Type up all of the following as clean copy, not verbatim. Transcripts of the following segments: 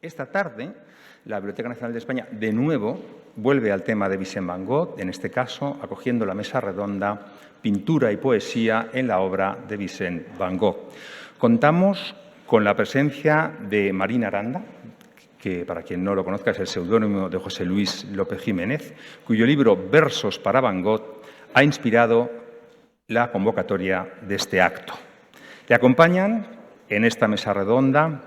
Esta tarde, la Biblioteca Nacional de España, de nuevo, vuelve al tema de Vincent van Gogh, en este caso, acogiendo la mesa redonda Pintura y Poesía en la obra de Vincent van Gogh. Contamos con la presencia de Marín Aranda, que para quien no lo conozca es el seudónimo de José Luis López Jiménez, cuyo libro Versos para Van Gogh ha inspirado la convocatoria de este acto. Le acompañan en esta mesa redonda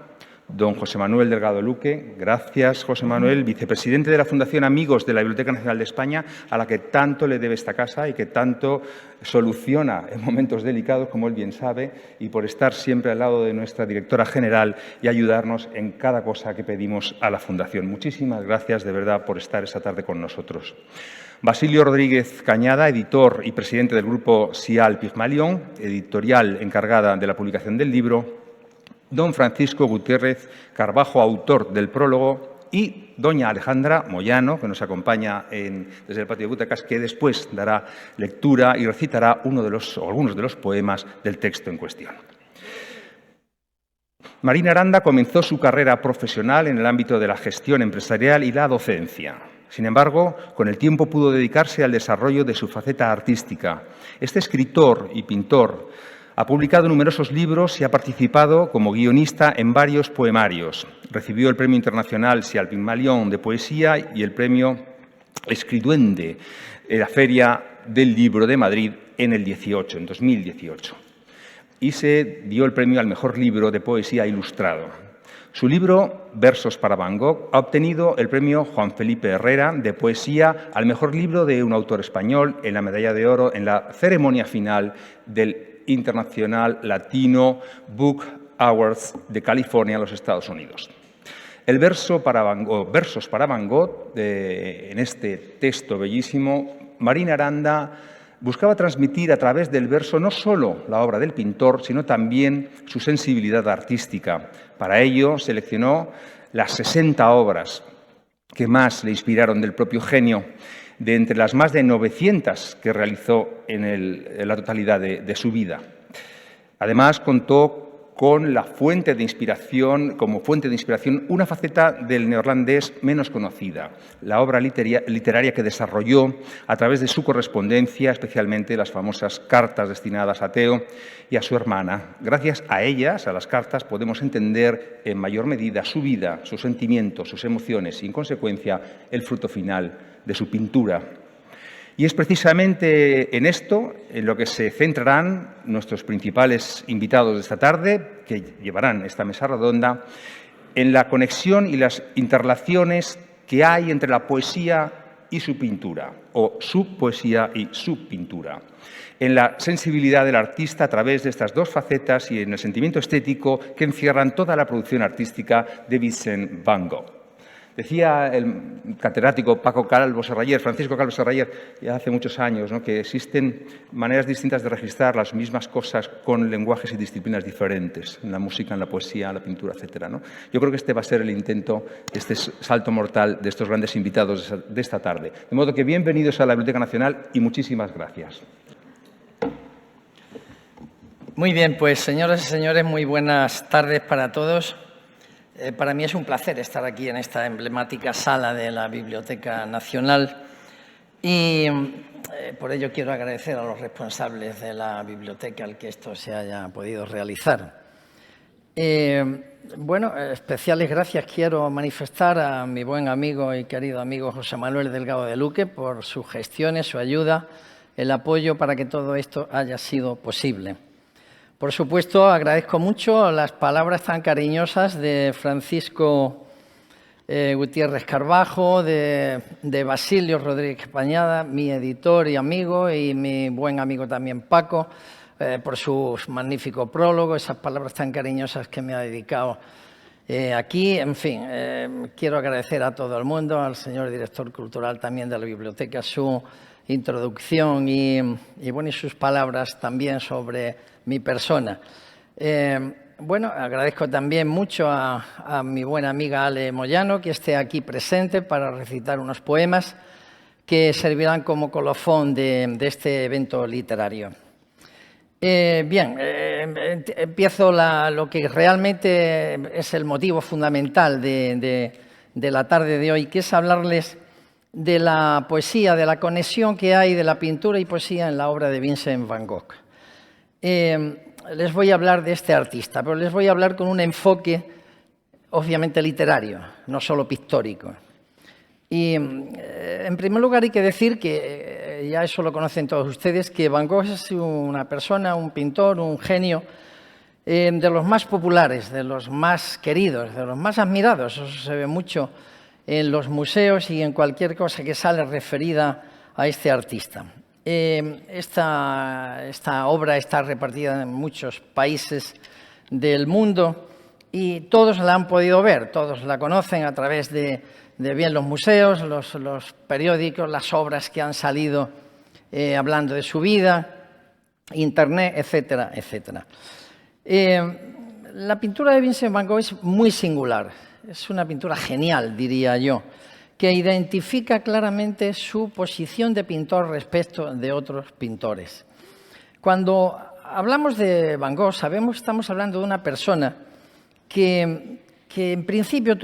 don José Manuel Delgado Luque. Gracias, José Manuel, vicepresidente de la Fundación Amigos de la Biblioteca Nacional de España, a la que tanto le debe esta casa y que tanto soluciona en momentos delicados, como él bien sabe, y por estar siempre al lado de nuestra directora general y ayudarnos en cada cosa que pedimos a la Fundación. Muchísimas gracias, de verdad, por estar esta tarde con nosotros. Basilio Rodríguez Cañada, editor y presidente del grupo SIAL Pigmalión, editorial encargada de la publicación del libro. Don Francisco Gutiérrez Carbajo, autor del prólogo, y doña Alejandra Moyano, que nos acompaña desde el patio de butacas, que después dará lectura y recitará algunos de los poemas del texto en cuestión. Marín Aranda comenzó su carrera profesional en el ámbito de la gestión empresarial y la docencia. Sin embargo, con el tiempo pudo dedicarse al desarrollo de su faceta artística. Este escritor y pintor ha publicado numerosos libros y ha participado como guionista en varios poemarios. Recibió el Premio Internacional SIAL Pigmalión de Poesía y el Premio Escriduende en la Feria del Libro de Madrid en 2018. Y se dio el premio al mejor libro de poesía ilustrado. Su libro, Versos para Van Gogh, ha obtenido el premio Juan Felipe Herrera de poesía al mejor libro de un autor español en la medalla de oro en la ceremonia final del International Latino Book Awards de California, los Estados Unidos. El Versos para Van Gogh, en este texto bellísimo, Marín Aranda buscaba transmitir a través del verso no solo la obra del pintor, sino también su sensibilidad artística. Para ello seleccionó las 60 obras que más le inspiraron del propio genio, de entre las más de 900 que realizó en la totalidad de su vida. Además, contó con como fuente de inspiración, una faceta del neerlandés menos conocida, la obra literaria que desarrolló a través de su correspondencia, especialmente las famosas cartas destinadas a Theo y a su hermana. Gracias a ellas, a las cartas, podemos entender en mayor medida su vida, sus sentimientos, sus emociones y, en consecuencia, el fruto final de su pintura. Y es precisamente en esto en lo que se centrarán nuestros principales invitados de esta tarde, que llevarán esta mesa redonda, en la conexión y las interrelaciones que hay entre la poesía y su pintura, o su poesía y su pintura, en la sensibilidad del artista a través de estas dos facetas y en el sentimiento estético que encierran toda la producción artística de Vincent van Gogh. Decía el catedrático Francisco Calvo Serrayer, ya hace muchos años, ¿no?, que existen maneras distintas de registrar las mismas cosas con lenguajes y disciplinas diferentes, en la música, en la poesía, en la pintura, etcétera, ¿no? Yo creo que este va a ser el intento, este salto mortal de estos grandes invitados de esta tarde. De modo que bienvenidos a la Biblioteca Nacional y muchísimas gracias. Muy bien, pues señoras y señores, muy buenas tardes para todos. Para mí es un placer estar aquí en esta emblemática sala de la Biblioteca Nacional y por ello quiero agradecer a los responsables de la biblioteca el que esto se haya podido realizar. Especiales gracias quiero manifestar a mi buen amigo y querido amigo José Manuel Delgado de Luque por sus gestiones, su ayuda, el apoyo para que todo esto haya sido posible. Por supuesto, agradezco mucho las palabras tan cariñosas de Francisco Gutiérrez Carbajo, de Basilio Rodríguez Cañada, mi editor y amigo, y mi buen amigo también Paco, por su magnífico prólogo, esas palabras tan cariñosas que me ha dedicado aquí. En fin, quiero agradecer a todo el mundo, al señor director cultural también de la biblioteca, su introducción y sus palabras también sobre mi persona. Agradezco también mucho a mi buena amiga Ale Moyano que esté aquí presente para recitar unos poemas que servirán como colofón de este evento literario. Empiezo lo que realmente es el motivo fundamental de la tarde de hoy, que es hablarles de la poesía, de la conexión que hay de la pintura y poesía en la obra de Vincent van Gogh. Les voy a hablar de este artista, pero les voy a hablar con un enfoque obviamente literario, no solo pictórico. Y en primer lugar hay que decir que, ya eso lo conocen todos ustedes, que Van Gogh es una persona, un pintor, un genio de los más populares, de los más queridos, de los más admirados. Eso se ve mucho en los museos y en cualquier cosa que sale referida a este artista. Esta obra está repartida en muchos países del mundo y todos la han podido ver, todos la conocen a través de bien los museos, los periódicos, las obras que han salido hablando de su vida, internet, etcétera, etcétera. La pintura de Vincent van Gogh es muy singular, es una pintura genial, diría yo, que identifica claramente su posición de pintor respecto de otros pintores. Cuando hablamos de Van Gogh, estamos hablando de una persona que en principio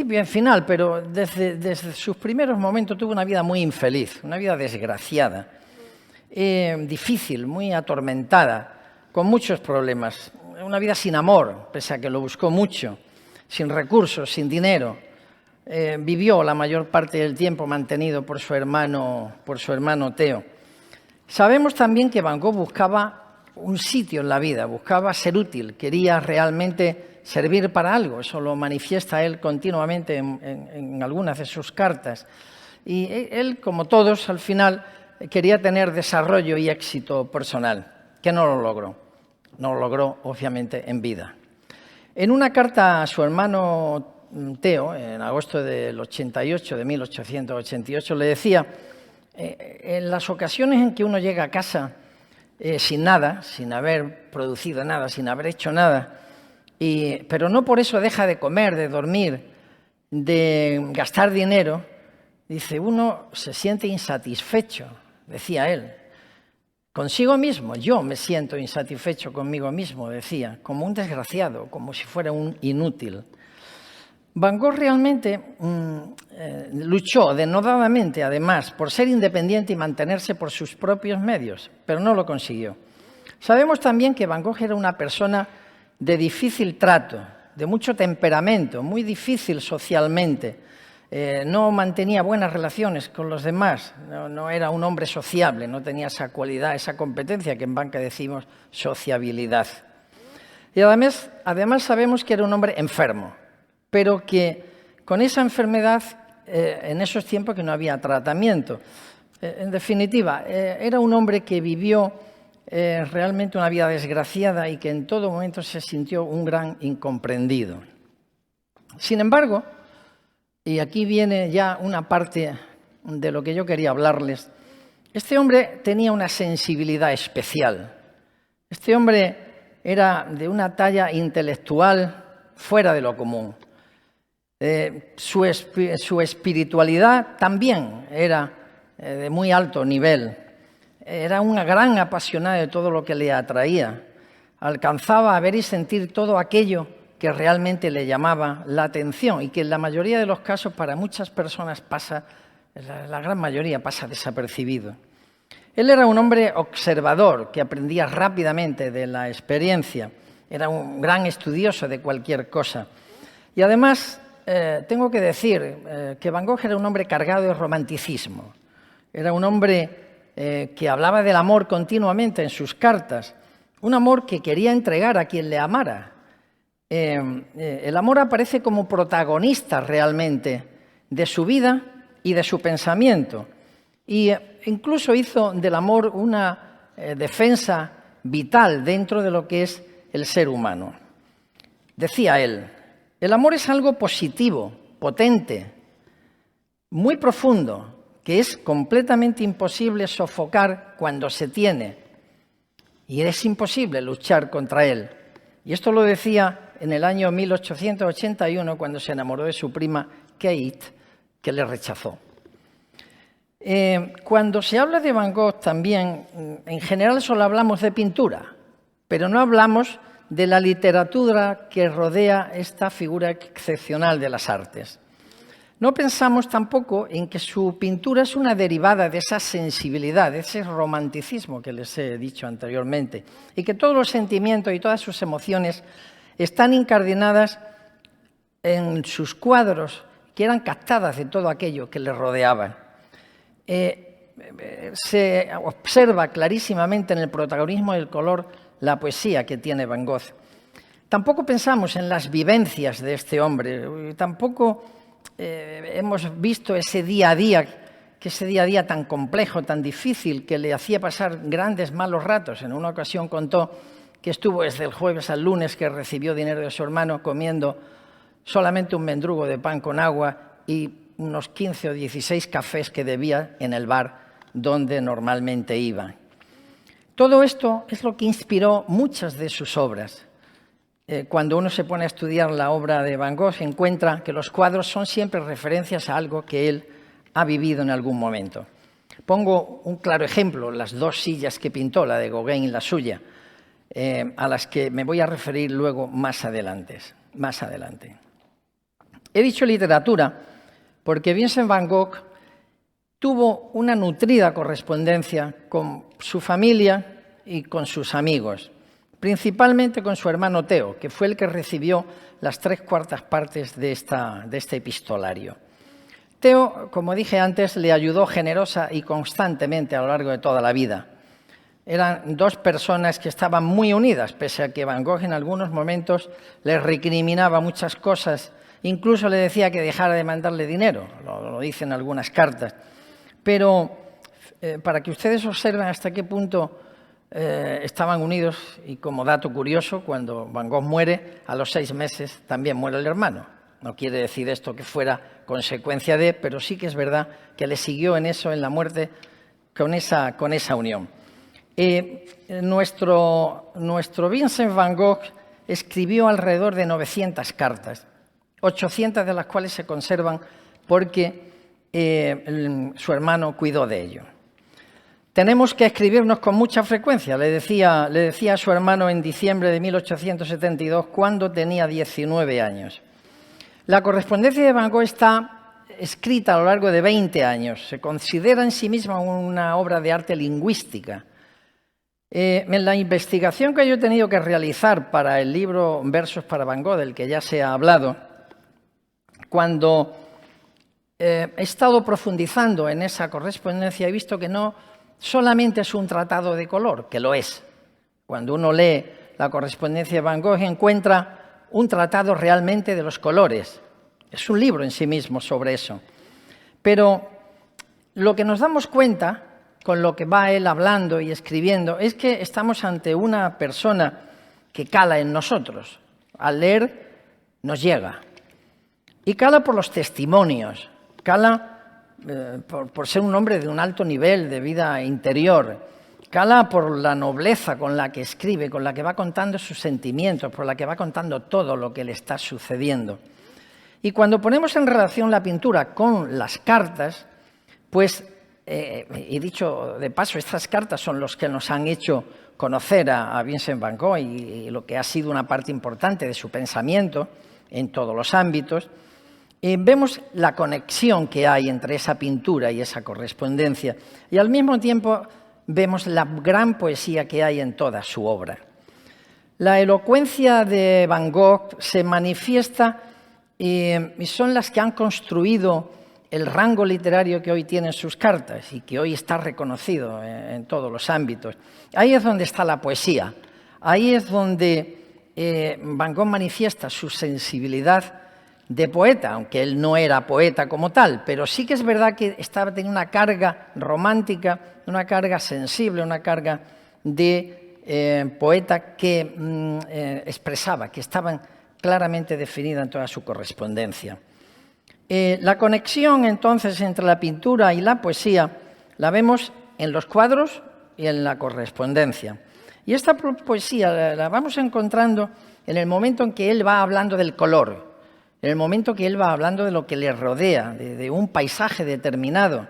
y en final, pero desde sus primeros momentos tuvo una vida muy infeliz, una vida desgraciada, difícil, muy atormentada, con muchos problemas, una vida sin amor, pese a que lo buscó mucho, sin recursos, sin dinero. Vivió la mayor parte del tiempo mantenido por su hermano Theo. Sabemos también que Van Gogh buscaba un sitio en la vida, buscaba ser útil, quería realmente servir para algo. Eso lo manifiesta él continuamente en algunas de sus cartas. Y él, como todos, al final quería tener desarrollo y éxito personal, que no lo logró. No lo logró, obviamente, en vida. En una carta a su hermano Theo, en agosto del 88, de 1888, le decía: en las ocasiones en que uno llega a casa sin nada, sin haber producido nada, sin haber hecho nada, pero no por eso deja de comer, de dormir, de gastar dinero, dice, uno se siente insatisfecho, decía él. Consigo mismo, yo me siento insatisfecho conmigo mismo, decía, como un desgraciado, como si fuera un inútil. Van Gogh realmente luchó denodadamente, además, por ser independiente y mantenerse por sus propios medios, pero no lo consiguió. Sabemos también que Van Gogh era una persona de difícil trato, de mucho temperamento, muy difícil socialmente. No mantenía buenas relaciones con los demás, no era un hombre sociable, no tenía esa cualidad, esa competencia que en banca decimos sociabilidad. Y además sabemos que era un hombre enfermo, pero que con esa enfermedad, en esos tiempos que no había tratamiento. En definitiva, era un hombre que vivió realmente una vida desgraciada y que en todo momento se sintió un gran incomprendido. Sin embargo, y aquí viene ya una parte de lo que yo quería hablarles, este hombre tenía una sensibilidad especial. Este hombre era de una talla intelectual fuera de lo común. Su espiritualidad también era de muy alto nivel. Era una gran apasionada de todo lo que le atraía. Alcanzaba a ver y sentir todo aquello que realmente le llamaba la atención y que en la mayoría de los casos para muchas personas la gran mayoría pasa desapercibido. Él era un hombre observador que aprendía rápidamente de la experiencia. Era un gran estudioso de cualquier cosa. Y además, tengo que decir que Van Gogh era un hombre cargado de romanticismo. Era un hombre que hablaba del amor continuamente en sus cartas. Un amor que quería entregar a quien le amara. El amor aparece como protagonista realmente de su vida y de su pensamiento. Y incluso hizo del amor una defensa vital dentro de lo que es el ser humano. Decía él, el amor es algo positivo, potente, muy profundo, que es completamente imposible sofocar cuando se tiene. Y es imposible luchar contra él. Y esto lo decía en el año 1881, cuando se enamoró de su prima Kate, que le rechazó. Cuando se habla de Van Gogh también, en general solo hablamos de pintura, pero no hablamos de la literatura que rodea esta figura excepcional de las artes. No pensamos tampoco en que su pintura es una derivada de esa sensibilidad, de ese romanticismo que les he dicho anteriormente, y que todos los sentimientos y todas sus emociones están incardinadas en sus cuadros, que eran captadas de todo aquello que le rodeaba. Se observa clarísimamente en el protagonismo del color la poesía que tiene Van Gogh. Tampoco pensamos en las vivencias de este hombre, tampoco hemos visto ese día a día tan complejo, tan difícil, que le hacía pasar grandes malos ratos. En una ocasión contó que estuvo desde el jueves al lunes, que recibió dinero de su hermano, comiendo solamente un mendrugo de pan con agua y unos 15 o 16 cafés que debía en el bar donde normalmente iba. Todo esto es lo que inspiró muchas de sus obras. Cuando uno se pone a estudiar la obra de Van Gogh, encuentra que los cuadros son siempre referencias a algo que él ha vivido en algún momento. Pongo un claro ejemplo, las dos sillas que pintó, la de Gauguin y la suya, a las que me voy a referir luego más adelante. He dicho literatura porque Vincent Van Gogh tuvo una nutrida correspondencia con su familia y con sus amigos, principalmente con su hermano Theo, que fue el que recibió las 3/4 partes de este epistolario. Theo, como dije antes, le ayudó generosa y constantemente a lo largo de toda la vida. Eran dos personas que estaban muy unidas, pese a que Van Gogh en algunos momentos les recriminaba muchas cosas, incluso le decía que dejara de mandarle dinero, lo dicen algunas cartas. Pero para que ustedes observen hasta qué punto estaban unidos, y como dato curioso, cuando Van Gogh muere, a los 6 meses también muere el hermano. No quiere decir esto que fuera consecuencia de, pero sí que es verdad que le siguió en eso, en la muerte, con esa unión. Nuestro Vincent Van Gogh escribió alrededor de 900 cartas, 800 de las cuales se conservan porque su hermano cuidó de ello. Tenemos que escribirnos con mucha frecuencia, le decía a su hermano en diciembre de 1872, cuando tenía 19 años. La correspondencia de Van Gogh está escrita a lo largo de 20 años. Se considera en sí misma una obra de arte lingüística. En la investigación que yo he tenido que realizar para el libro Versos para Van Gogh, del que ya se ha hablado, cuando he estado profundizando en esa correspondencia, he visto que no solamente es un tratado de color, que lo es. Cuando uno lee la correspondencia de Van Gogh, encuentra un tratado realmente de los colores. Es un libro en sí mismo sobre eso. Pero lo que nos damos cuenta, con lo que va él hablando y escribiendo, es que estamos ante una persona que cala en nosotros. Al leer nos llega. Y cala por los testimonios, cala por ser un hombre de un alto nivel de vida interior, cala por la nobleza con la que escribe, con la que va contando sus sentimientos, por la que va contando todo lo que le está sucediendo. Y cuando ponemos en relación la pintura con las cartas, pues, y dicho de paso, estas cartas son los que nos han hecho conocer a Vincent Van Gogh y lo que ha sido una parte importante de su pensamiento en todos los ámbitos, vemos la conexión que hay entre esa pintura y esa correspondencia, y al mismo tiempo vemos la gran poesía que hay en toda su obra. La elocuencia de Van Gogh se manifiesta y son las que han construido el rango literario que hoy tienen sus cartas y que hoy está reconocido en todos los ámbitos. Ahí es donde está la poesía, ahí es donde Van Gogh manifiesta su sensibilidad de poeta, aunque él no era poeta como tal, pero sí que es verdad que tenía una carga romántica, una carga sensible, una carga de poeta que expresaba, que estaban claramente definida en toda su correspondencia. La conexión entonces entre la pintura y la poesía la vemos en los cuadros y en la correspondencia. Y esta poesía la vamos encontrando en el momento en que él va hablando del color, en el momento que él va hablando de lo que le rodea, de un paisaje determinado.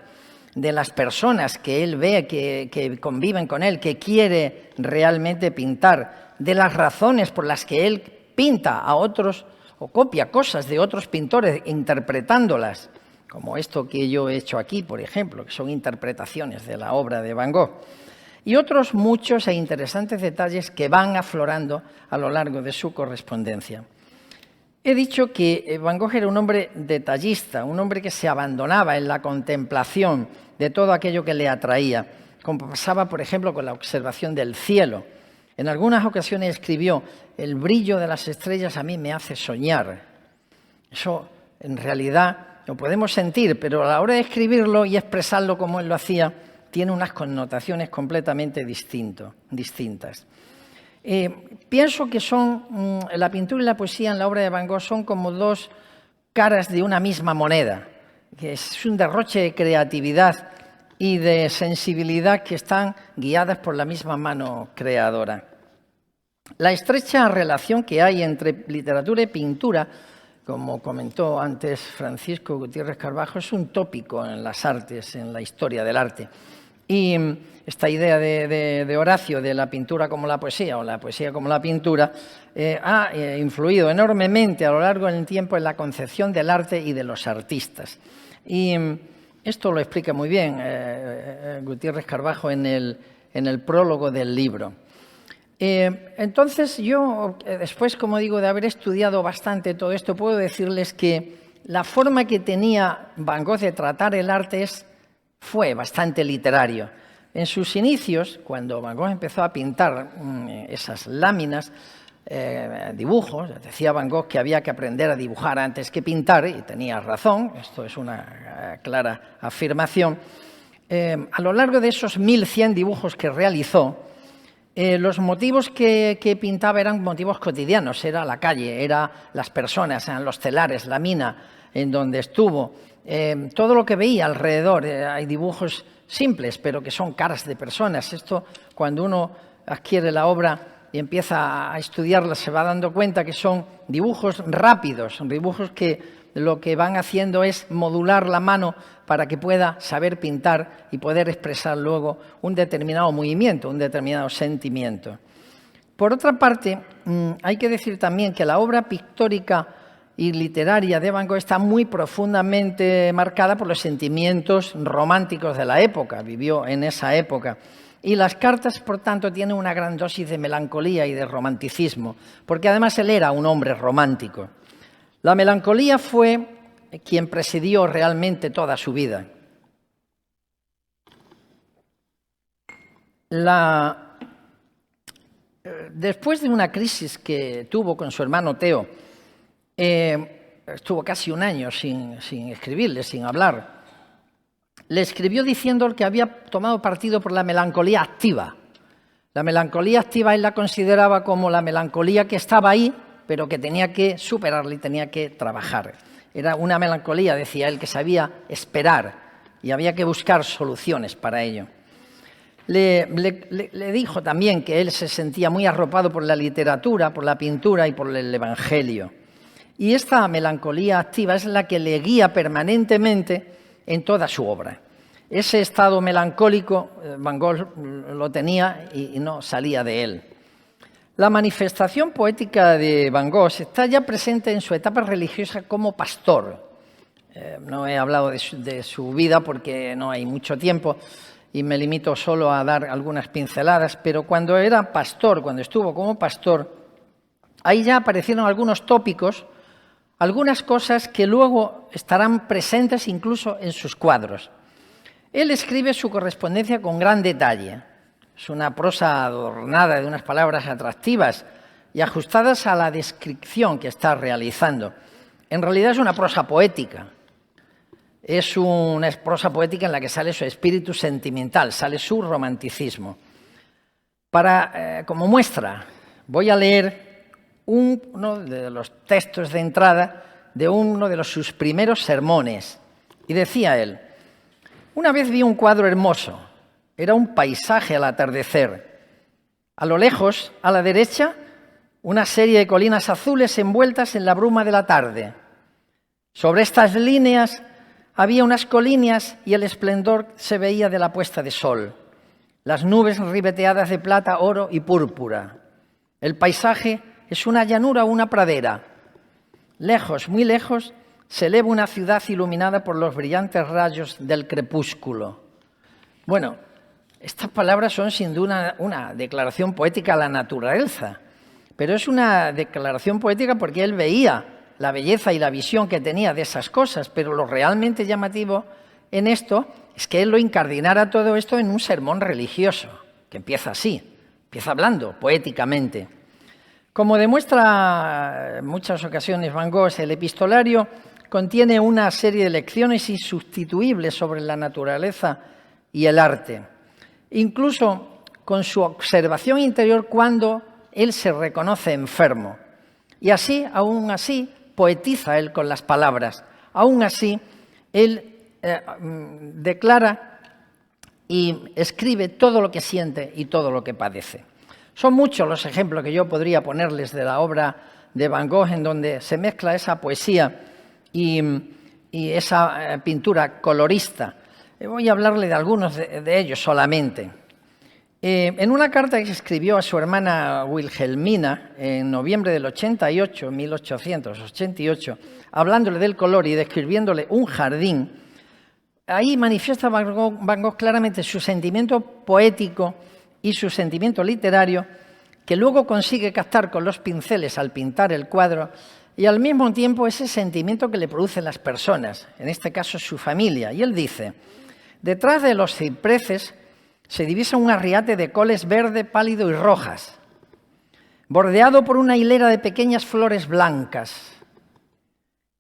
de las personas que él ve, que conviven con él, que quiere realmente pintar, de las razones por las que él pinta a otros o copia cosas de otros pintores interpretándolas, como esto que yo he hecho aquí, por ejemplo, que son interpretaciones de la obra de Van Gogh, y otros muchos e interesantes detalles que van aflorando a lo largo de su correspondencia. He dicho que Van Gogh era un hombre detallista, un hombre que se abandonaba en la contemplación de todo aquello que le atraía, como pasaba, por ejemplo, con la observación del cielo. En algunas ocasiones escribió: el brillo de las estrellas a mí me hace soñar. Eso, en realidad, lo podemos sentir, pero a la hora de escribirlo y expresarlo como él lo hacía, tiene unas connotaciones completamente distintas. Pienso que la pintura y la poesía en la obra de Van Gogh son como dos caras de una misma moneda, que es un derroche de creatividad y de sensibilidad que están guiadas por la misma mano creadora. La estrecha relación que hay entre literatura y pintura, como comentó antes Francisco Gutiérrez Carbajo, es un tópico en las artes, en la historia del arte. Y esta idea de Horacio, de la pintura como la poesía o la poesía como la pintura, ha influido enormemente a lo largo del tiempo en la concepción del arte y de los artistas. Y esto lo explica muy bien Gutiérrez Carbajo en el prólogo del libro. Entonces yo, después, como digo, de haber estudiado bastante todo esto, puedo decirles que la forma que tenía Van Gogh de tratar el arte fue bastante literario. En sus inicios, cuando Van Gogh empezó a pintar esas láminas, dibujos, decía Van Gogh que había que aprender a dibujar antes que pintar, y tenía razón, esto es una clara afirmación. A lo largo de esos 1100 dibujos que realizó, los motivos que pintaba eran motivos cotidianos, era la calle, eran las personas, eran los telares, la mina en donde estuvo, todo lo que veía alrededor. Hay dibujos simples, pero que son caras de personas. Esto, cuando uno adquiere la obra y empieza a estudiarla, se va dando cuenta que son dibujos rápidos, dibujos que lo que van haciendo es modular la mano para que pueda saber pintar y poder expresar luego un determinado movimiento, un determinado sentimiento. Por otra parte, hay que decir también que la obra pictórica y literaria de Van Gogh está muy profundamente marcada por los sentimientos románticos de la época, vivió en esa época. Y las cartas, por tanto, tienen una gran dosis de melancolía y de romanticismo, porque además él era un hombre romántico. La melancolía fue quien presidió realmente toda su vida. Después de una crisis que tuvo con su hermano Theo, estuvo casi un año sin escribirle, sin hablar. Le escribió diciendo que había tomado partido por la melancolía activa. La melancolía activa él la consideraba como la melancolía que estaba ahí, pero que tenía que superarla y tenía que trabajar. Era una melancolía, decía él, que sabía esperar y había que buscar soluciones para ello. Le dijo también que él se sentía muy arropado por la literatura, por la pintura y por el Evangelio. Y esta melancolía activa es la que le guía permanentemente en toda su obra. Ese estado melancólico Van Gogh lo tenía y no salía de él. La manifestación poética de Van Gogh está ya presente en su etapa religiosa como pastor. No he hablado de su vida porque no hay mucho tiempo y me limito solo a dar algunas pinceladas, pero cuando era pastor, cuando estuvo como pastor, ahí ya aparecieron algunos tópicos, algunas cosas que luego estarán presentes incluso en sus cuadros. Él escribe su correspondencia con gran detalle. Es una prosa adornada de unas palabras atractivas y ajustadas a la descripción que está realizando. En realidad es una prosa poética. Es una prosa poética en la que sale su espíritu sentimental, sale su romanticismo. Como muestra, voy a leer uno de los textos de entrada de uno de sus primeros sermones. Y decía él: una vez vi un cuadro hermoso. Era un paisaje al atardecer. A lo lejos, a la derecha, una serie de colinas azules envueltas en la bruma de la tarde. Sobre estas líneas Había unas colinas y el esplendor se veía de la puesta de sol. Las nubes ribeteadas de plata, oro y púrpura. El paisaje es una llanura o una pradera. Lejos, muy lejos, se eleva una ciudad iluminada por los brillantes rayos del crepúsculo. Bueno, estas palabras son sin duda una declaración poética a la naturaleza, pero es una declaración poética porque él veía la belleza y la visión que tenía de esas cosas, pero lo realmente llamativo en esto es que él lo incardinara todo esto en un sermón religioso, que empieza así, empieza hablando poéticamente. Como demuestra en muchas ocasiones Van Gogh, el epistolario contiene una serie de lecciones insustituibles sobre la naturaleza y el arte, incluso con su observación interior cuando él se reconoce enfermo. Y así, aún así, poetiza él con las palabras. Aún así, él declara y escribe todo lo que siente y todo lo que padece. Son muchos los ejemplos que yo podría ponerles de la obra de Van Gogh en donde se mezcla esa poesía y esa pintura colorista. Voy a hablarle de algunos de ellos solamente. En una carta que escribió a su hermana Wilhelmina en noviembre del 1888, hablándole del color y describiéndole un jardín, ahí manifiesta Van Gogh claramente su sentimiento poético y su sentimiento literario, que luego consigue captar con los pinceles al pintar el cuadro, y al mismo tiempo ese sentimiento que le producen las personas, en este caso su familia. Y él dice: detrás de los cipreses se divisa un arriate de coles verde, pálido y rojas, bordeado por una hilera de pequeñas flores blancas.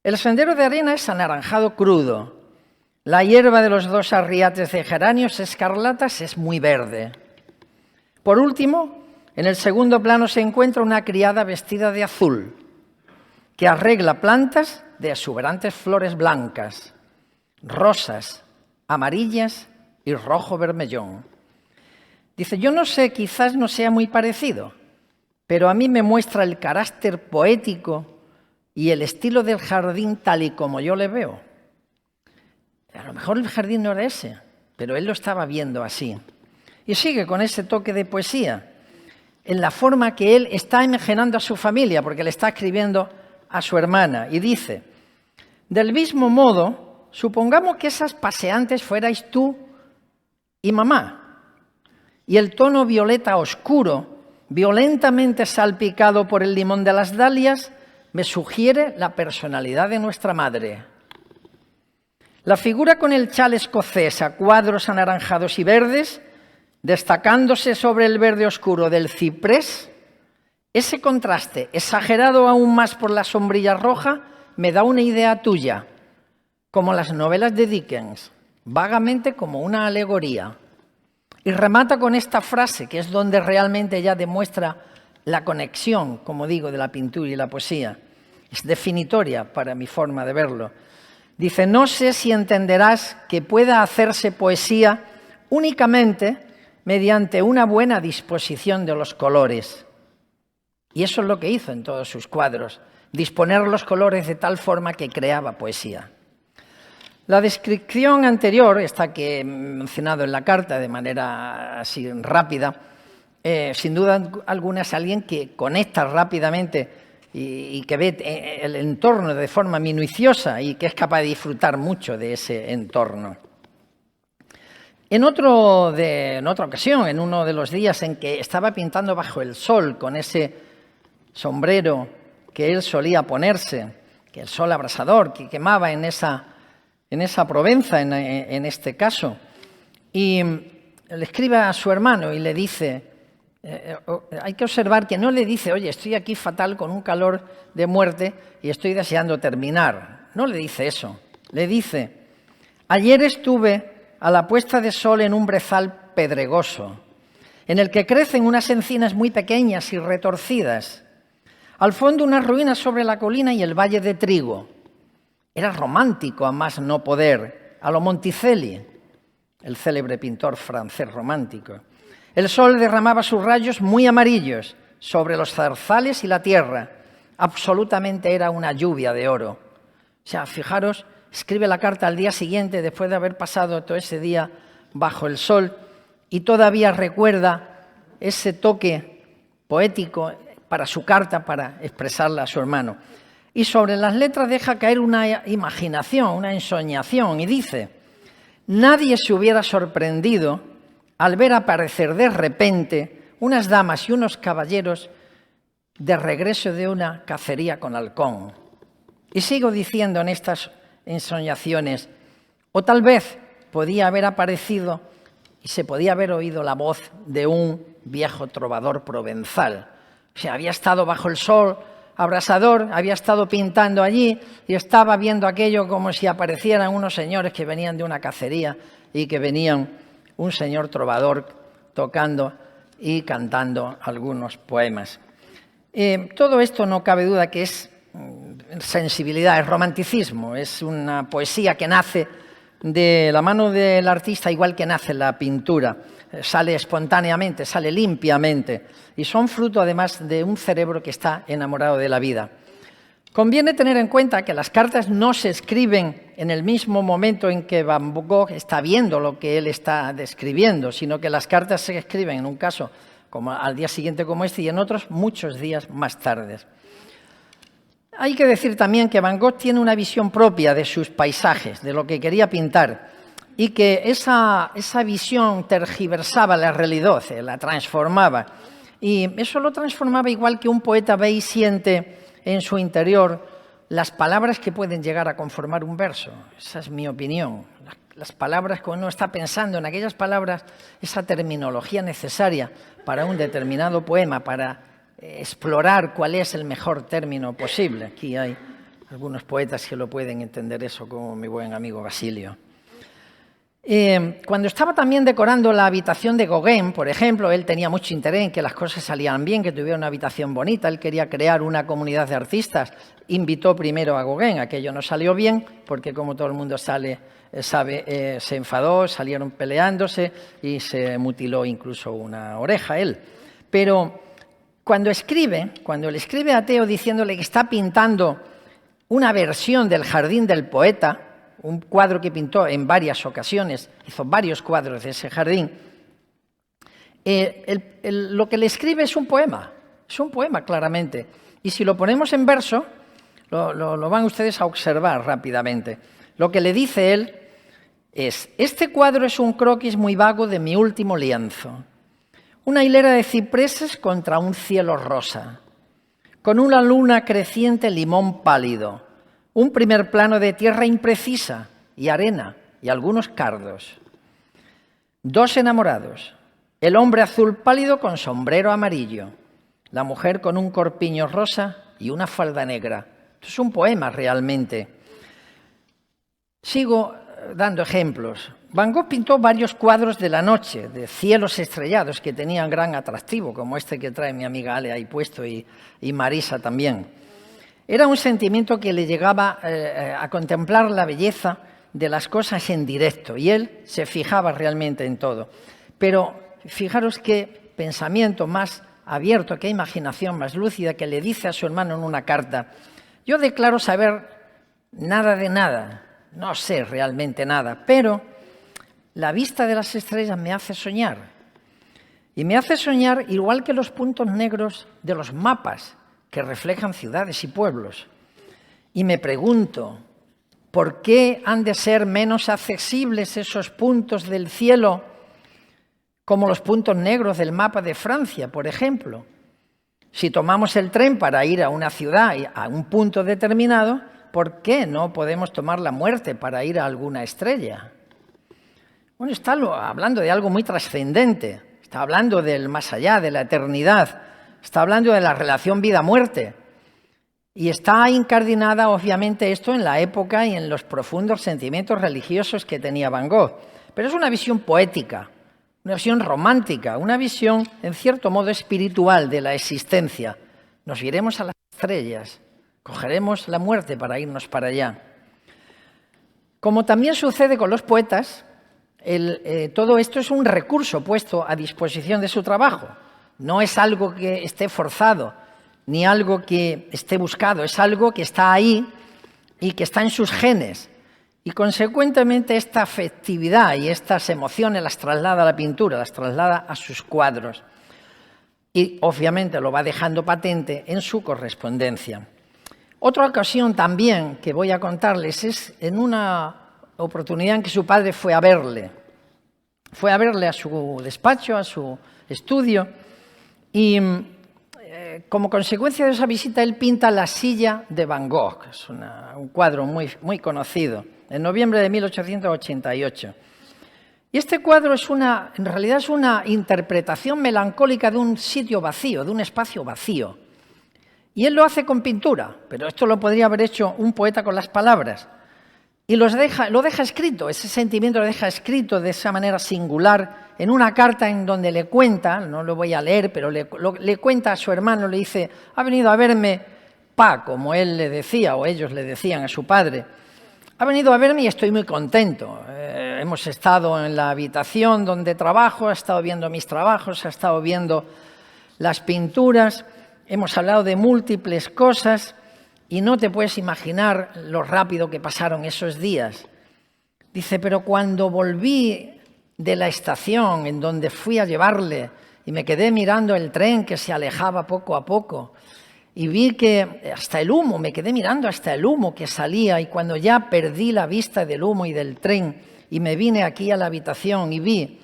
El sendero de arena es anaranjado crudo. La hierba de los dos arriates de geranios escarlatas es muy verde. Por último, en el segundo plano se encuentra una criada vestida de azul, que arregla plantas de exuberantes flores blancas, rosas, amarillas y rojo bermellón. Dice: yo no sé, quizás no sea muy parecido, pero a mí me muestra el carácter poético y el estilo del jardín tal y como yo le veo. A lo mejor el jardín no era ese, pero él lo estaba viendo así. Y sigue con ese toque de poesía, en la forma que él está imaginando a su familia, porque le está escribiendo a su hermana, y dice: del mismo modo, supongamos que esas paseantes fuerais tú y mamá, y el tono violeta oscuro, violentamente salpicado por el limón de las dalias, me sugiere la personalidad de nuestra madre. La figura con el chal escocés a cuadros anaranjados y verdes, destacándose sobre el verde oscuro del ciprés, ese contraste, exagerado aún más por la sombrilla roja, me da una idea tuya, como las novelas de Dickens, vagamente como una alegoría. Y remata con esta frase, que es donde realmente ya demuestra la conexión, como digo, de la pintura y la poesía. Es definitoria para mi forma de verlo. Dice: no sé si entenderás que pueda hacerse poesía únicamente mediante una buena disposición de los colores. Y eso es lo que hizo en todos sus cuadros, disponer los colores de tal forma que creaba poesía. La descripción anterior, esta que he mencionado en la carta de manera así rápida, sin duda alguna es alguien que conecta rápidamente y que ve el entorno de forma minuciosa y que es capaz de disfrutar mucho de ese entorno. En otra ocasión, en uno de los días en que estaba pintando bajo el sol con ese sombrero que él solía ponerse, que el sol abrasador que quemaba en esa Provenza, en este caso, y le escribe a su hermano y le dice, hay que observar que no le dice: oye, estoy aquí fatal con un calor de muerte y estoy deseando terminar. No le dice eso. Le dice: ayer estuve a la puesta de sol en un brezal pedregoso, en el que crecen unas encinas muy pequeñas y retorcidas. Al fondo unas ruinas sobre la colina y el valle de trigo. Era romántico a más no poder, a lo Monticelli, el célebre pintor francés romántico. El sol derramaba sus rayos muy amarillos sobre los zarzales y la tierra. Absolutamente era una lluvia de oro. O sea, fijaros escribe la carta al día siguiente, después de haber pasado todo ese día bajo el sol, y todavía recuerda ese toque poético para su carta, para expresarla a su hermano. Y sobre las letras deja caer una imaginación, una ensoñación, y dice: nadie se hubiera sorprendido al ver aparecer de repente unas damas y unos caballeros de regreso de una cacería con halcón. Y sigo diciendo en estas ensoñaciones, o tal vez podía haber aparecido y se podía haber oído la voz de un viejo trovador provenzal. O sea, había estado bajo el sol abrasador, había estado pintando allí y estaba viendo aquello como si aparecieran unos señores que venían de una cacería y que venían un señor trovador tocando y cantando algunos poemas. Todo esto no cabe duda que es sensibilidad, es romanticismo, es una poesía que nace de la mano del artista igual que nace la pintura. Sale espontáneamente, sale limpiamente y son fruto además de un cerebro que está enamorado de la vida. Conviene tener en cuenta que las cartas no se escriben en el mismo momento en que Van Gogh está viendo lo que él está describiendo, sino que las cartas se escriben en un caso como al día siguiente como este y en otros muchos días más tarde. Hay que decir también que Van Gogh tiene una visión propia de sus paisajes, de lo que quería pintar, y que esa visión tergiversaba la realidad, la transformaba. Y eso lo transformaba igual que un poeta ve y siente en su interior las palabras que pueden llegar a conformar un verso. Esa es mi opinión. Las palabras, cuando uno está pensando en aquellas palabras, esa terminología necesaria para un determinado poema, para explorar cuál es el mejor término posible. Aquí hay algunos poetas que lo pueden entender eso, como mi buen amigo Basilio. Cuando estaba también decorando la habitación de Gauguin, por ejemplo, él tenía mucho interés en que las cosas salieran bien, que tuviera una habitación bonita, él quería crear una comunidad de artistas, invitó primero a Gauguin, aquello no salió bien, porque como todo el mundo sabe, se enfadó, salieron peleándose y se mutiló incluso una oreja él. Pero cuando le escribe a Theo diciéndole que está pintando una versión del Jardín del Poeta, un cuadro que pintó en varias ocasiones, hizo varios cuadros de ese jardín, lo que le escribe es un poema claramente. Y si lo ponemos en verso, lo van ustedes a observar rápidamente. Lo que le dice él es: este cuadro es un croquis muy vago de mi último lienzo. Una hilera de cipreses contra un cielo rosa, con una luna creciente limón pálido, un primer plano de tierra imprecisa y arena y algunos cardos. Dos enamorados, el hombre azul pálido con sombrero amarillo, la mujer con un corpiño rosa y una falda negra. Esto es un poema realmente. Sigo dando ejemplos. Van Gogh pintó varios cuadros de la noche, de cielos estrellados que tenían gran atractivo, como este que trae mi amiga Ale ahí puesto y Marisa también. Era un sentimiento que le llegaba a contemplar la belleza de las cosas en directo y él se fijaba realmente en todo. Pero fijaros qué pensamiento más abierto, qué imaginación más lúcida, que le dice a su hermano en una carta: yo declaro saber nada de nada, no sé realmente nada, pero la vista de las estrellas me hace soñar. Y me hace soñar igual que los puntos negros de los mapas que reflejan ciudades y pueblos. Y me pregunto, ¿por qué han de ser menos accesibles esos puntos del cielo como los puntos negros del mapa de Francia, por ejemplo? Si tomamos el tren para ir a una ciudad, a un punto determinado, ¿por qué no podemos tomar la muerte para ir a alguna estrella? Bueno, está hablando de algo muy trascendente, está hablando del más allá, de la eternidad, está hablando de la relación vida-muerte. Y está incardinada, obviamente, esto en la época y en los profundos sentimientos religiosos que tenía Van Gogh. Pero es una visión poética, una visión romántica, una visión, en cierto modo, espiritual de la existencia. Nos iremos a las estrellas, cogeremos la muerte para irnos para allá. Como también sucede con los poetas, todo esto es un recurso puesto a disposición de su trabajo. No es algo que esté forzado, ni algo que esté buscado, es algo que está ahí y que está en sus genes. Y consecuentemente esta afectividad y estas emociones las traslada a la pintura, las traslada a sus cuadros. Y obviamente lo va dejando patente en su correspondencia. Otra ocasión también que voy a contarles es en una oportunidad en que su padre fue a verle. Fue a verle a su despacho, a su estudio, y como consecuencia de esa visita él pinta La silla de Van Gogh, es un cuadro muy conocido, en noviembre de 1888. Y este cuadro en realidad es una interpretación melancólica de un sitio vacío, de un espacio vacío. Y él lo hace con pintura, pero esto lo podría haber hecho un poeta con las palabras. Y lo deja escrito, ese sentimiento lo deja escrito de esa manera singular en una carta en donde le cuenta, no lo voy a leer, pero le cuenta a su hermano, le dice, ha venido a verme Pa, como él le decía o ellos le decían a su padre. Ha venido a verme y estoy muy contento. Hemos estado en la habitación donde trabajo, ha estado viendo mis trabajos, ha estado viendo las pinturas, hemos hablado de múltiples cosas. Y no te puedes imaginar lo rápido que pasaron esos días. Dice, pero cuando volví de la estación en donde fui a llevarle y me quedé mirando el tren que se alejaba poco a poco y vi que hasta el humo, me quedé mirando hasta el humo que salía y cuando ya perdí la vista del humo y del tren y me vine aquí a la habitación y vi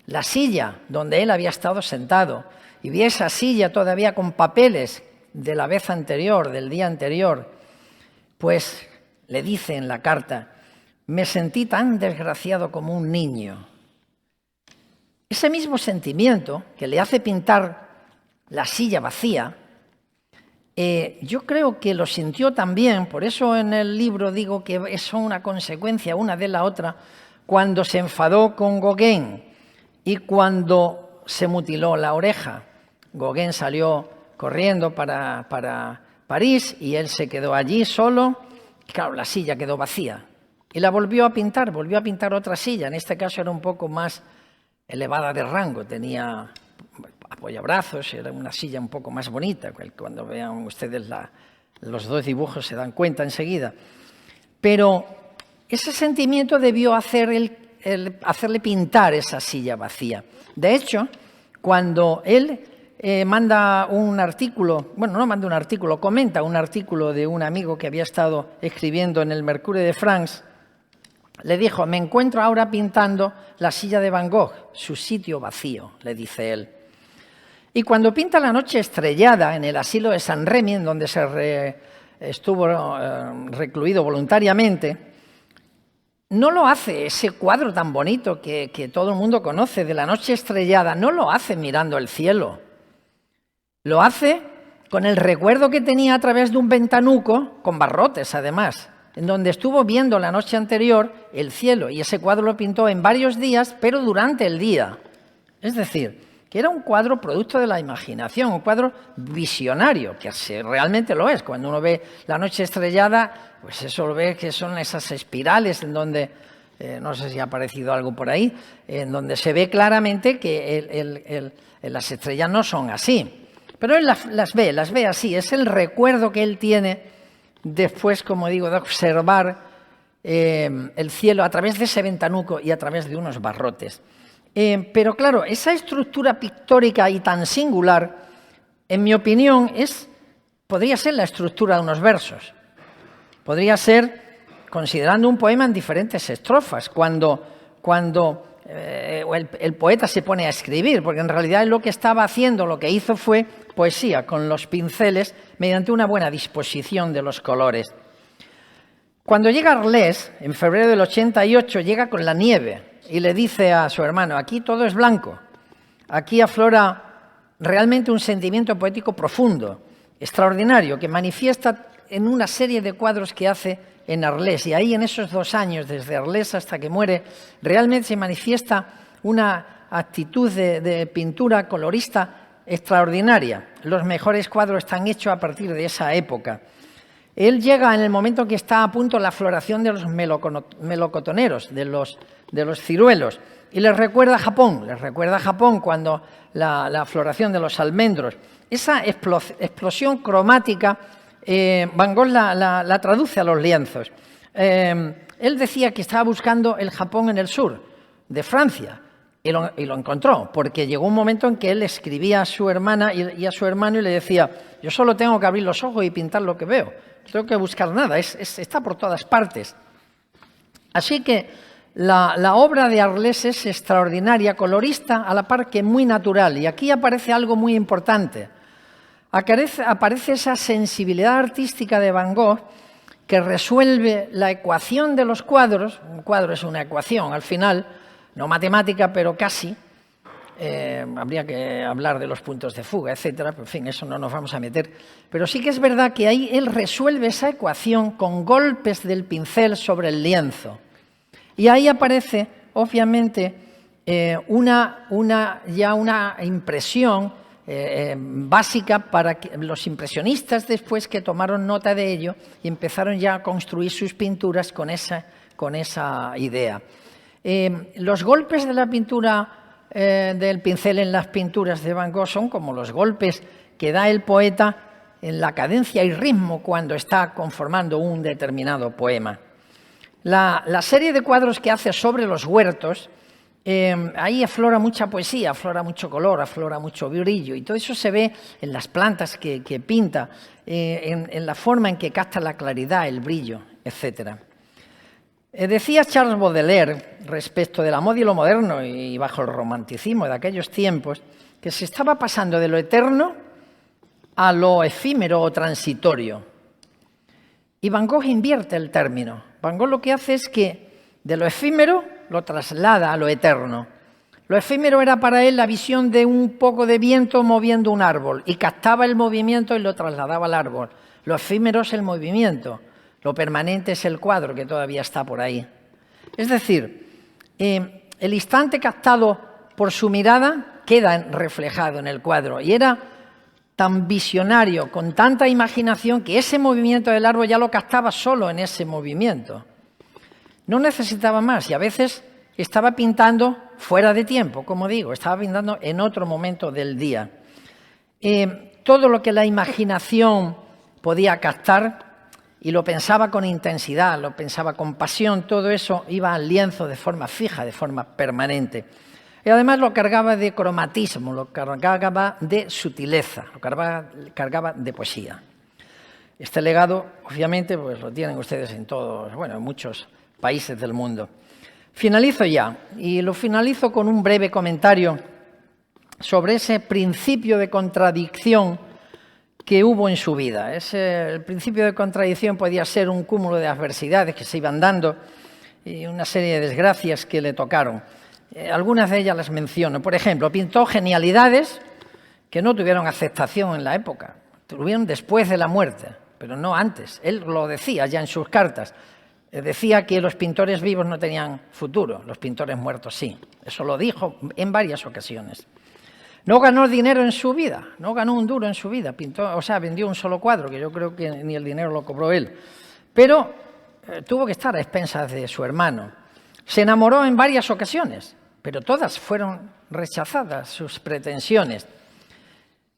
la silla donde él había estado sentado y vi esa silla todavía con papeles de la vez anterior, del día anterior, pues le dice en la carta, me sentí tan desgraciado como un niño. Ese mismo sentimiento que le hace pintar la silla vacía, yo creo que lo sintió también, por eso en el libro digo que es una consecuencia una de la otra, cuando se enfadó con Gauguin y cuando se mutiló la oreja. Gauguin salió corriendo para París y él se quedó allí solo. Claro, la silla quedó vacía y la volvió a pintar otra silla. En este caso era un poco más elevada de rango, tenía apoyabrazos, era una silla un poco más bonita. Cuando vean ustedes los dos dibujos se dan cuenta enseguida. Pero ese sentimiento debió hacerle pintar esa silla vacía. De hecho, cuando él manda un artículo, bueno, no manda un artículo, comenta un artículo de un amigo que había estado escribiendo en el Mercure de France, le dijo, me encuentro ahora pintando la silla de Van Gogh, su sitio vacío, le dice él. Y cuando pinta La noche estrellada en el asilo de San Remy, en donde estuvo recluido voluntariamente, no lo hace ese cuadro tan bonito que todo el mundo conoce de La noche estrellada, no lo hace mirando el cielo. Lo hace con el recuerdo que tenía a través de un ventanuco, con barrotes además, en donde estuvo viendo la noche anterior el cielo, y ese cuadro lo pintó en varios días, pero durante el día. Es decir, que era un cuadro producto de la imaginación, un cuadro visionario, que realmente lo es. Cuando uno ve La noche estrellada, pues eso lo ve que son esas espirales en donde, no sé si ha aparecido algo por ahí, en donde se ve claramente que las estrellas no son así. Pero él las ve así, es el recuerdo que él tiene después, como digo, de observar el cielo a través de ese ventanuco y a través de unos barrotes. Pero claro, esa estructura pictórica y tan singular, en mi opinión, podría ser la estructura de unos versos. Podría ser, considerando un poema en diferentes estrofas, cuando el poeta se pone a escribir, porque en realidad lo que estaba haciendo, lo que hizo fue poesía con los pinceles mediante una buena disposición de los colores. Cuando llega Arles, en febrero del 88, llega con la nieve y le dice a su hermano, aquí todo es blanco, aquí aflora realmente un sentimiento poético profundo, extraordinario, que manifiesta en una serie de cuadros que hace en Arles. Y ahí en esos 2 años, desde Arles hasta que muere, realmente se manifiesta una actitud de pintura colorista extraordinaria. Los mejores cuadros están hechos a partir de esa época. Él llega en el momento que está a punto la floración de los melocotoneros, de los ciruelos, y les recuerda a Japón cuando la floración de los almendros. Esa explosión cromática Van Gogh la traduce a los lienzos. Él decía que estaba buscando el Japón en el sur de Francia y lo encontró, porque llegó un momento en que él escribía a su hermana y a su hermano y le decía: yo solo tengo que abrir los ojos y pintar lo que veo, no tengo que buscar nada, está por todas partes. Así que la obra de Arlés es extraordinaria, colorista, a la par que muy natural. Y aquí aparece algo muy importante. Aparece esa sensibilidad artística de Van Gogh que resuelve la ecuación de los cuadros. Un cuadro es una ecuación, al final, no matemática, pero casi. Habría que hablar de los puntos de fuga, etcétera, pero en fin, eso no nos vamos a meter. Pero sí que es verdad que ahí él resuelve esa ecuación con golpes del pincel sobre el lienzo. Y ahí aparece, obviamente, una impresión básica para los impresionistas después, que tomaron nota de ello y empezaron ya a construir sus pinturas con esa idea. Los golpes de la pintura del pincel en las pinturas de Van Gogh son como los golpes que da el poeta en la cadencia y ritmo cuando está conformando un determinado poema. La serie de cuadros que hace sobre los huertos, ahí aflora mucha poesía, aflora mucho color, aflora mucho brillo, y todo eso se ve en las plantas que pinta, en la forma en que capta la claridad, el brillo, etc. Decía Charles Baudelaire, respecto de la moda y lo moderno y bajo el romanticismo de aquellos tiempos, que se estaba pasando de lo eterno a lo efímero o transitorio. Y Van Gogh invierte el término. Van Gogh lo que hace es que de lo efímero lo traslada a lo eterno. Lo efímero era para él la visión de un poco de viento moviendo un árbol, y captaba el movimiento y lo trasladaba al árbol. Lo efímero es el movimiento, lo permanente es el cuadro que todavía está por ahí. Es decir, el instante captado por su mirada queda reflejado en el cuadro, y era tan visionario, con tanta imaginación, que ese movimiento del árbol ya lo captaba solo en ese movimiento. No necesitaba más, y a veces estaba pintando fuera de tiempo, como digo, estaba pintando en otro momento del día. Todo lo que la imaginación podía captar, y lo pensaba con intensidad, lo pensaba con pasión, todo eso iba al lienzo de forma fija, de forma permanente. Y además lo cargaba de cromatismo, lo cargaba de sutileza, lo cargaba de poesía. Este legado, obviamente, pues lo tienen ustedes en en muchos países del mundo. Finalizo ya, y lo finalizo con un breve comentario sobre ese principio de contradicción que hubo en su vida. El principio de contradicción podía ser un cúmulo de adversidades que se iban dando y una serie de desgracias que le tocaron. Algunas de ellas las menciono. Por ejemplo, pintó genialidades que no tuvieron aceptación en la época, tuvieron después de la muerte, pero no antes. Él lo decía ya en sus cartas. Decía que los pintores vivos no tenían futuro, los pintores muertos sí. Eso lo dijo en varias ocasiones. No ganó dinero en su vida, no ganó un duro en su vida. Vendió un solo cuadro, que yo creo que ni el dinero lo cobró él. Pero tuvo que estar a expensas de su hermano. Se enamoró en varias ocasiones, pero todas fueron rechazadas sus pretensiones.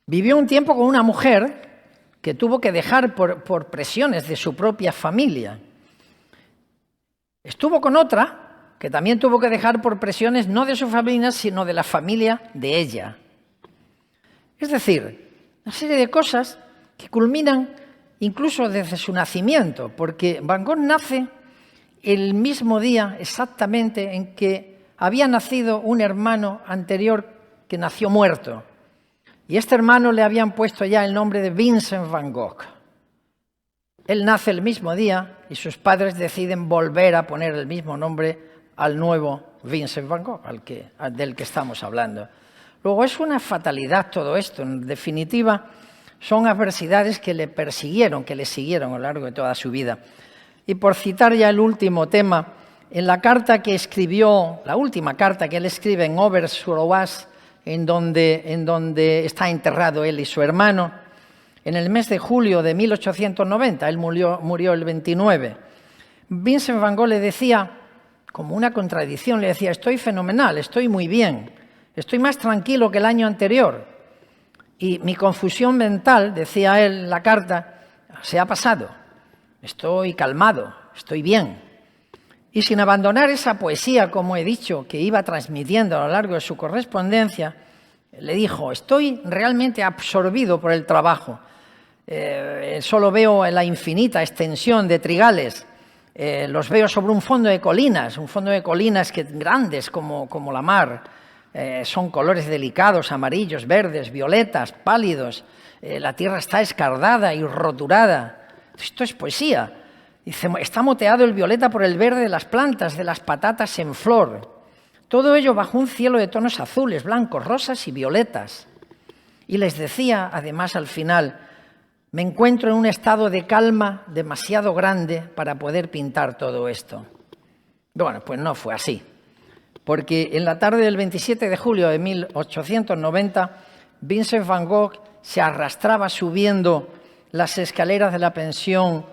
Vivió un tiempo con una mujer que tuvo que dejar por presiones de su propia familia. Estuvo con otra que también tuvo que dejar por presiones no de su familia, sino de la familia de ella. Es decir, una serie de cosas que culminan incluso desde su nacimiento, porque Van Gogh nace el mismo día exactamente en que había nacido un hermano anterior que nació muerto. Y este hermano le habían puesto ya el nombre de Vincent Van Gogh. Él nace el mismo día y sus padres deciden volver a poner el mismo nombre al nuevo Vincent Van Gogh, del que estamos hablando. Luego, es una fatalidad todo esto. En definitiva, son adversidades que le persiguieron, que le siguieron a lo largo de toda su vida. Y por citar ya el último tema, en la carta que escribió, la última carta que él escribe en Auvers-sur-Oise, en donde está enterrado él y su hermano, en el mes de julio de 1890, él murió el 29, Vincent Van Gogh le decía, como una contradicción, le decía: estoy fenomenal, estoy muy bien, estoy más tranquilo que el año anterior. Y mi confusión mental, decía él en la carta, se ha pasado. Estoy calmado, estoy bien. Y sin abandonar esa poesía, como he dicho, que iba transmitiendo a lo largo de su correspondencia, le dijo, estoy realmente absorbido por el trabajo. Solo veo la infinita extensión de trigales. Los veo sobre un fondo de colinas grandes como la mar. Son colores delicados, amarillos, verdes, violetas, pálidos. La tierra está escardada y roturada. Esto es poesía. Dice, está moteado el violeta por el verde de las plantas, de las patatas en flor. Todo ello bajo un cielo de tonos azules, blancos, rosas y violetas. Y les decía, además, al final, me encuentro en un estado de calma demasiado grande para poder pintar todo esto. Bueno, pues no fue así. Porque en la tarde del 27 de julio de 1890, Vincent van Gogh se arrastraba subiendo las escaleras de la pensión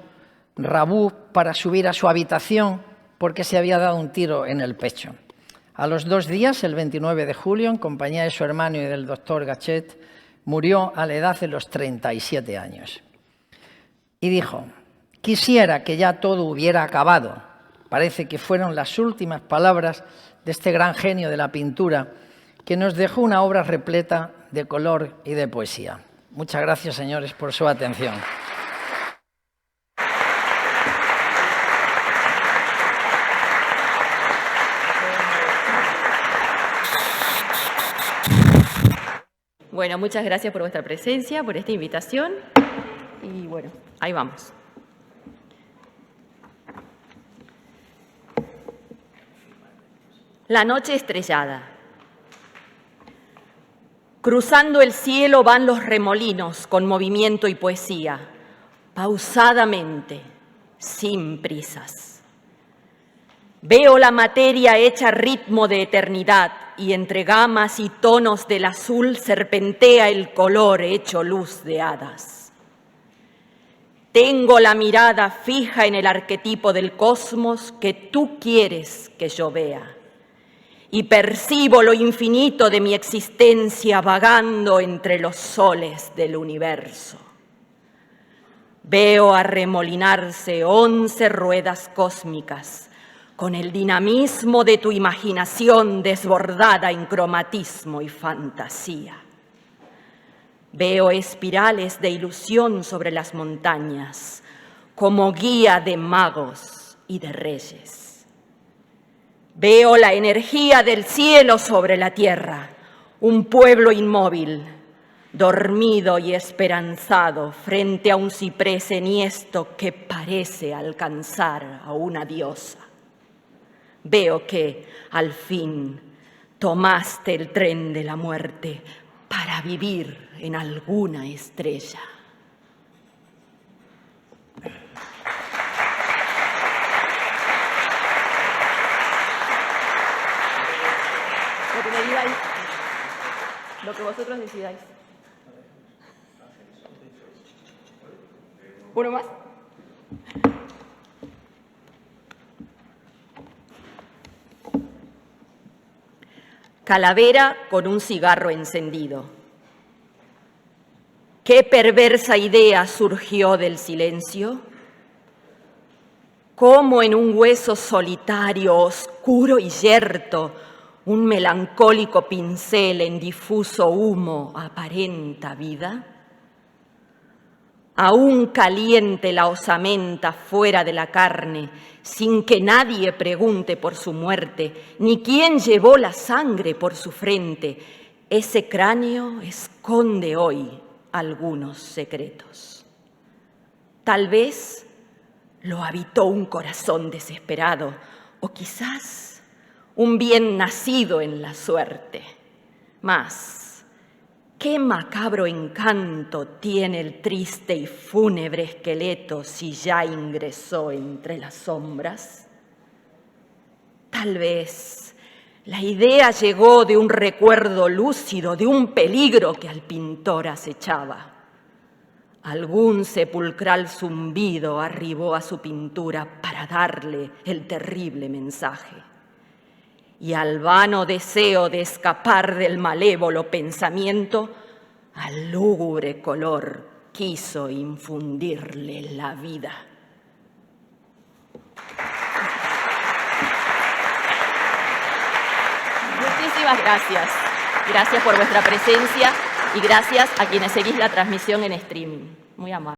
Rabaud para subir a su habitación porque se había dado un tiro en el pecho. A los 2 días, el 29 de julio, en compañía de su hermano y del doctor Gachet, murió a la edad de los 37 años. Y dijo, quisiera que ya todo hubiera acabado. Parece que fueron las últimas palabras de este gran genio de la pintura que nos dejó una obra repleta de color y de poesía. Muchas gracias, señores, por su atención. Bueno, muchas gracias por vuestra presencia, por esta invitación. Y bueno, ahí vamos. La noche estrellada. Cruzando el cielo van los remolinos con movimiento y poesía, pausadamente, sin prisas. Veo la materia hecha ritmo de eternidad y entre gamas y tonos del azul serpentea el color hecho luz de hadas. Tengo la mirada fija en el arquetipo del cosmos que tú quieres que yo vea y percibo lo infinito de mi existencia vagando entre los soles del universo. Veo arremolinarse 11 ruedas cósmicas con el dinamismo de tu imaginación desbordada en cromatismo y fantasía. Veo espirales de ilusión sobre las montañas, como guía de magos y de reyes. Veo la energía del cielo sobre la tierra, un pueblo inmóvil, dormido y esperanzado frente a un ciprés enhiesto que parece alcanzar a una diosa. Veo que, al fin, tomaste el tren de la muerte para vivir en alguna estrella. Lo que me digáis, lo que vosotros decidáis. ¿Uno más? Calavera con un cigarro encendido. ¿Qué perversa idea surgió del silencio? ¿Cómo en un hueso solitario, oscuro y yerto, un melancólico pincel en difuso humo aparenta vida? Aún caliente la osamenta fuera de la carne, sin que nadie pregunte por su muerte, ni quién llevó la sangre por su frente, ese cráneo esconde hoy algunos secretos. Tal vez lo habitó un corazón desesperado, o quizás un bien nacido en la suerte. Mas, ¿qué macabro encanto tiene el triste y fúnebre esqueleto si ya ingresó entre las sombras? Tal vez la idea llegó de un recuerdo lúcido, de un peligro que al pintor acechaba. Algún sepulcral zumbido arribó a su pintura para darle el terrible mensaje. Y al vano deseo de escapar del malévolo pensamiento, al lúgubre color quiso infundirle la vida. Muchísimas gracias. Gracias por vuestra presencia y gracias a quienes seguís la transmisión en streaming. Muy amable.